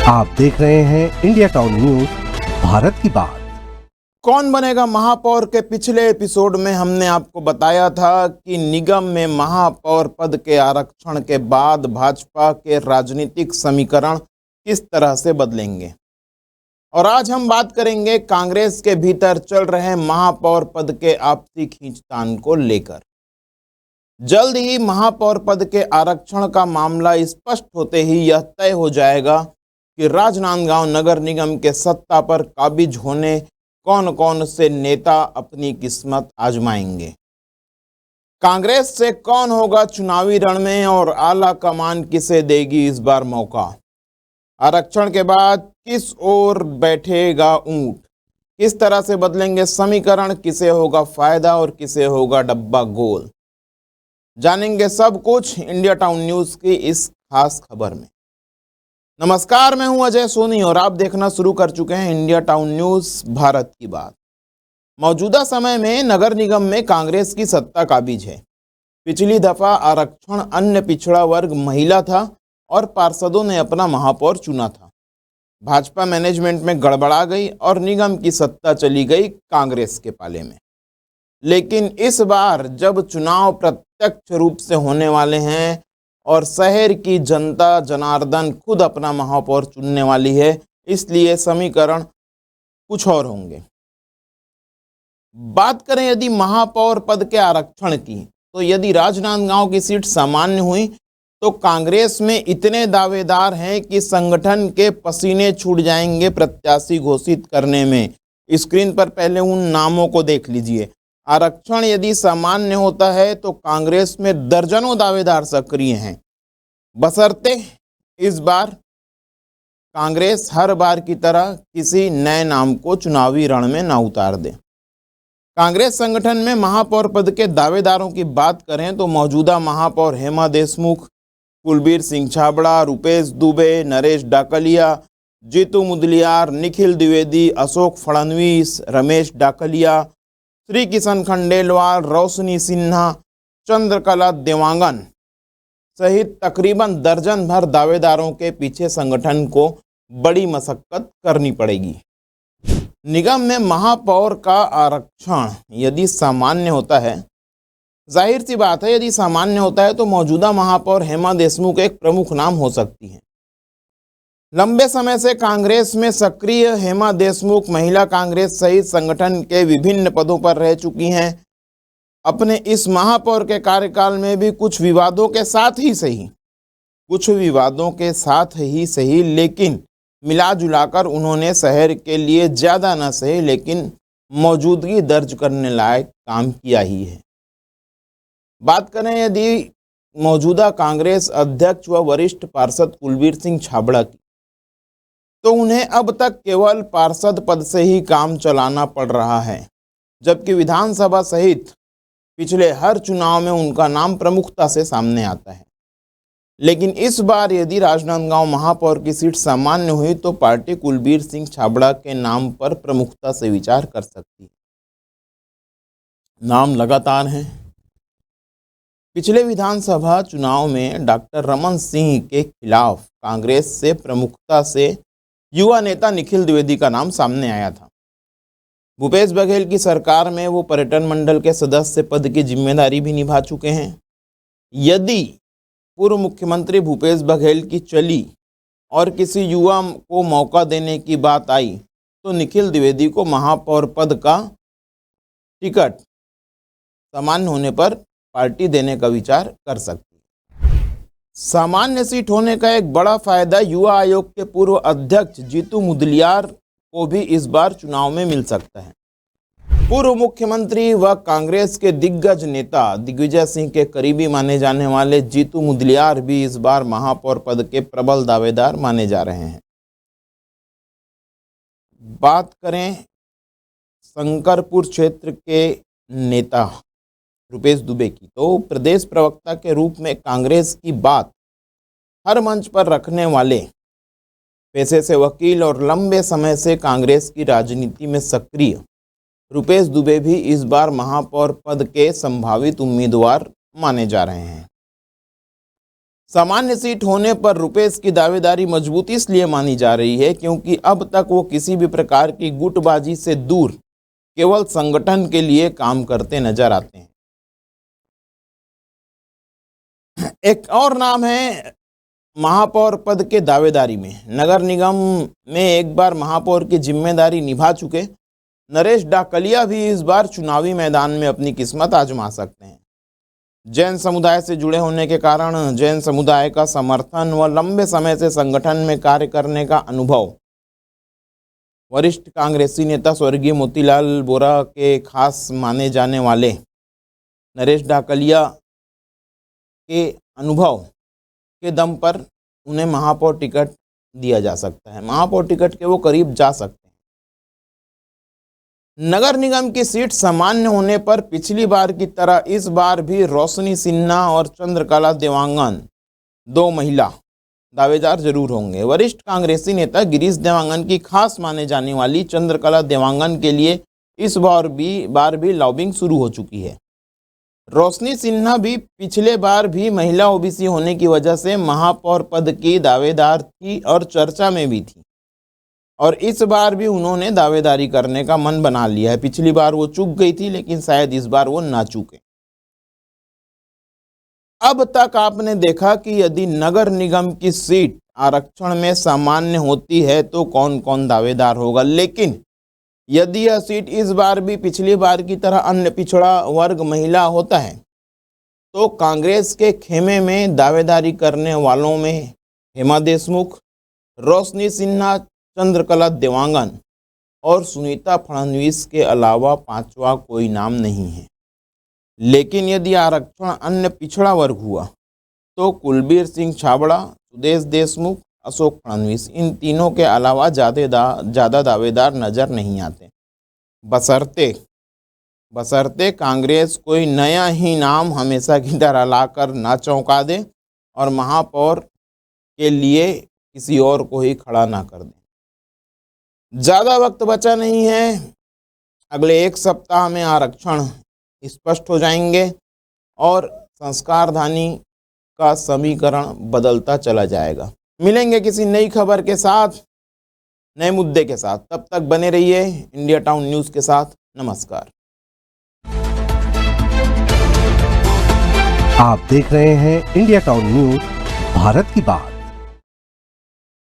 आप देख रहे हैं इंडिया टाउन न्यूज, भारत की बात। कौन बनेगा महापौर के पिछले एपिसोड में हमने आपको बताया था कि निगम में महापौर पद के आरक्षण के बाद भाजपा के राजनीतिक समीकरण किस तरह से बदलेंगे। और आज हम बात करेंगे कांग्रेस के भीतर चल रहे महापौर पद के आपसी खींचतान को लेकर। जल्द ही महापौर पद के आरक्षण का मामला स्पष्ट होते ही यह तय हो जाएगा कि राजनांदगांव नगर निगम के सत्ता पर काबिज होने कौन कौन से नेता अपनी किस्मत आजमाएंगे। कांग्रेस से कौन होगा चुनावी रण में और आला कमान किसे देगी इस बार मौका। आरक्षण के बाद किस ओर बैठेगा ऊंट, किस तरह से बदलेंगे समीकरण, किसे होगा फायदा और किसे होगा डब्बा गोल। जानेंगे सब कुछ इंडिया टाउन न्यूज की इस खास खबर में। नमस्कार, मैं हूं अजय सोनी और आप देखना शुरू कर चुके हैं इंडिया टाउन न्यूज, भारत की बात। मौजूदा समय में नगर निगम में कांग्रेस की सत्ता काबिज है। पिछली दफा आरक्षण अन्य पिछड़ा वर्ग महिला था और पार्षदों ने अपना महापौर चुना था। भाजपा मैनेजमेंट में गड़बड़ा गई और निगम की सत्ता चली गई कांग्रेस के पाले में। लेकिन इस बार जब चुनाव प्रत्यक्ष रूप से होने वाले हैं और शहर की जनता जनार्दन खुद अपना महापौर चुनने वाली है, इसलिए समीकरण कुछ और होंगे। बात करें यदि महापौर पद के आरक्षण की, तो यदि राजनांदगांव की सीट सामान्य हुई तो कांग्रेस में इतने दावेदार हैं कि संगठन के पसीने छूट जाएंगे प्रत्याशी घोषित करने में। स्क्रीन पर पहले उन नामों को देख लीजिए। आरक्षण यदि सामान्य होता है तो कांग्रेस में दर्जनों दावेदार सक्रिय हैं, बशर्ते इस बार कांग्रेस हर बार की तरह किसी नए नाम को चुनावी रण में ना उतार दे। कांग्रेस संगठन में महापौर पद के दावेदारों की बात करें तो मौजूदा महापौर हेमा देशमुख, कुलबीर सिंह छाबड़ा, रुपेश दुबे, नरेश डाकलिया, जीतू मुदलियार, निखिल द्विवेदी, अशोक फडणवीस, रमेश डाकलिया, श्री किशन खंडेलवाल, रोशनी सिन्हा, चंद्रकला देवांगन सहित तकरीबन दर्जन भर दावेदारों के पीछे संगठन को बड़ी मशक्कत करनी पड़ेगी। निगम में महापौर का आरक्षण यदि सामान्य होता है, जाहिर सी बात है यदि सामान्य होता है तो मौजूदा महापौर हेमा देशमुख एक प्रमुख नाम हो सकती है। लंबे समय से कांग्रेस में सक्रिय हेमा देशमुख महिला कांग्रेस सहित संगठन के विभिन्न पदों पर रह चुकी हैं। अपने इस महापौर के कार्यकाल में भी कुछ विवादों के साथ ही सही लेकिन मिला जुलाकर उन्होंने शहर के लिए ज़्यादा न सही लेकिन मौजूदगी दर्ज करने लायक काम किया ही है। बात करें यदि मौजूदा कांग्रेस अध्यक्ष व वरिष्ठ पार्षद कुलबीर सिंह छाबड़ा की, तो उन्हें अब तक केवल पार्षद पद से ही काम चलाना पड़ रहा है, जबकि विधानसभा सहित पिछले हर चुनाव में उनका नाम प्रमुखता से सामने आता है। लेकिन इस बार यदि राजनांदगांव महापौर की सीट सामान्य हुई तो पार्टी कुलबीर सिंह छाबड़ा के नाम पर प्रमुखता से विचार कर सकती है। नाम लगातार हैं। पिछले विधानसभा चुनाव में डॉक्टर रमन सिंह के खिलाफ कांग्रेस से प्रमुखता से युवा नेता निखिल द्विवेदी का नाम सामने आया था। भूपेश बघेल की सरकार में वो पर्यटन मंडल के सदस्य पद की जिम्मेदारी भी निभा चुके हैं। यदि पूर्व मुख्यमंत्री भूपेश बघेल की चली और किसी युवा को मौका देने की बात आई तो निखिल द्विवेदी को महापौर पद का टिकट सामान्य होने पर पार्टी देने का विचार कर सकती है। सामान्य सीट होने का एक बड़ा फायदा युवा आयोग के पूर्व अध्यक्ष जीतू मुदलियार को भी इस बार चुनाव में मिल सकता है। पूर्व मुख्यमंत्री व कांग्रेस के दिग्गज नेता दिग्विजय सिंह के करीबी माने जाने वाले जीतू मुदलियार भी इस बार महापौर पद के प्रबल दावेदार माने जा रहे हैं। बात करें शंकरपुर क्षेत्र के नेता रुपेश दुबे की, तो प्रदेश प्रवक्ता के रूप में कांग्रेस की बात हर मंच पर रखने वाले पेशे से वकील और लंबे समय से कांग्रेस की राजनीति में सक्रिय रुपेश दुबे भी इस बार महापौर पद के संभावित उम्मीदवार माने जा रहे हैं। सामान्य सीट होने पर रुपेश की दावेदारी मजबूती इसलिए मानी जा रही है क्योंकि अब तक वो किसी भी प्रकार की गुटबाजी से दूर केवल संगठन के लिए काम करते नजर आते हैं। एक और नाम है महापौर पद के दावेदारी में। नगर निगम में एक बार महापौर की जिम्मेदारी निभा चुके नरेश डाकलिया भी इस बार चुनावी मैदान में अपनी किस्मत आजमा सकते हैं। जैन समुदाय से जुड़े होने के कारण जैन समुदाय का समर्थन व लंबे समय से संगठन में कार्य करने का अनुभव वरिष्ठ कांग्रेसी नेता स्वर्गीय मोतीलाल बोरा के खास माने जाने वाले नरेश डाकलिया के अनुभव के दम पर उन्हें महापौर टिकट दिया जा सकता है। महापौर टिकट के वो करीब जा सकते हैं। नगर निगम की सीट सामान्य होने पर पिछली बार की तरह इस बार भी रोशनी सिन्हा और चंद्रकला देवांगन, दो महिला दावेदार जरूर होंगे। वरिष्ठ कांग्रेसी नेता गिरीश देवांगन की खास माने जाने वाली चंद्रकला देवांगन के लिए इस बार भी लॉबिंग शुरू हो चुकी है। रोशनी सिन्हा भी पिछले बार भी महिला ओबीसी होने की वजह से महापौर पद की दावेदार थी और चर्चा में भी थी, और इस बार भी उन्होंने दावेदारी करने का मन बना लिया है। पिछली बार वो चूक गई थी, लेकिन शायद इस बार वो ना चूके। अब तक आपने देखा कि यदि नगर निगम की सीट आरक्षण में सामान्य होती है तो कौन कौन दावेदार होगा, लेकिन यदि यह सीट इस बार भी पिछली बार की तरह अन्य पिछड़ा वर्ग महिला होता है तो कांग्रेस के खेमे में दावेदारी करने वालों में हेमा देशमुख, रोशनी सिन्हा, चंद्रकला देवांगन और सुनीता फडणवीस के अलावा पांचवा कोई नाम नहीं है। लेकिन यदि आरक्षण अन्य पिछड़ा वर्ग हुआ तो कुलबीर सिंह छाबड़ा, सुदेश देशमुख, अशोक फडणवीस, इन तीनों के अलावा ज़्यादा दावेदार नजर नहीं आते। बशर्ते कांग्रेस कोई नया ही नाम हमेशा की तरह लाकर ना चौंका दे और महापौर के लिए किसी और को ही खड़ा ना कर दे। ज़्यादा वक्त बचा नहीं है, अगले एक सप्ताह में आरक्षण स्पष्ट हो जाएंगे और संस्कारधानी का समीकरण बदलता चला जाएगा। मिलेंगे किसी नई खबर के साथ, नए मुद्दे के साथ। तब तक बने रहिए इंडिया टाउन न्यूज़ के साथ। नमस्कार। आप देख रहे हैं इंडिया टाउन न्यूज़, भारत की बात।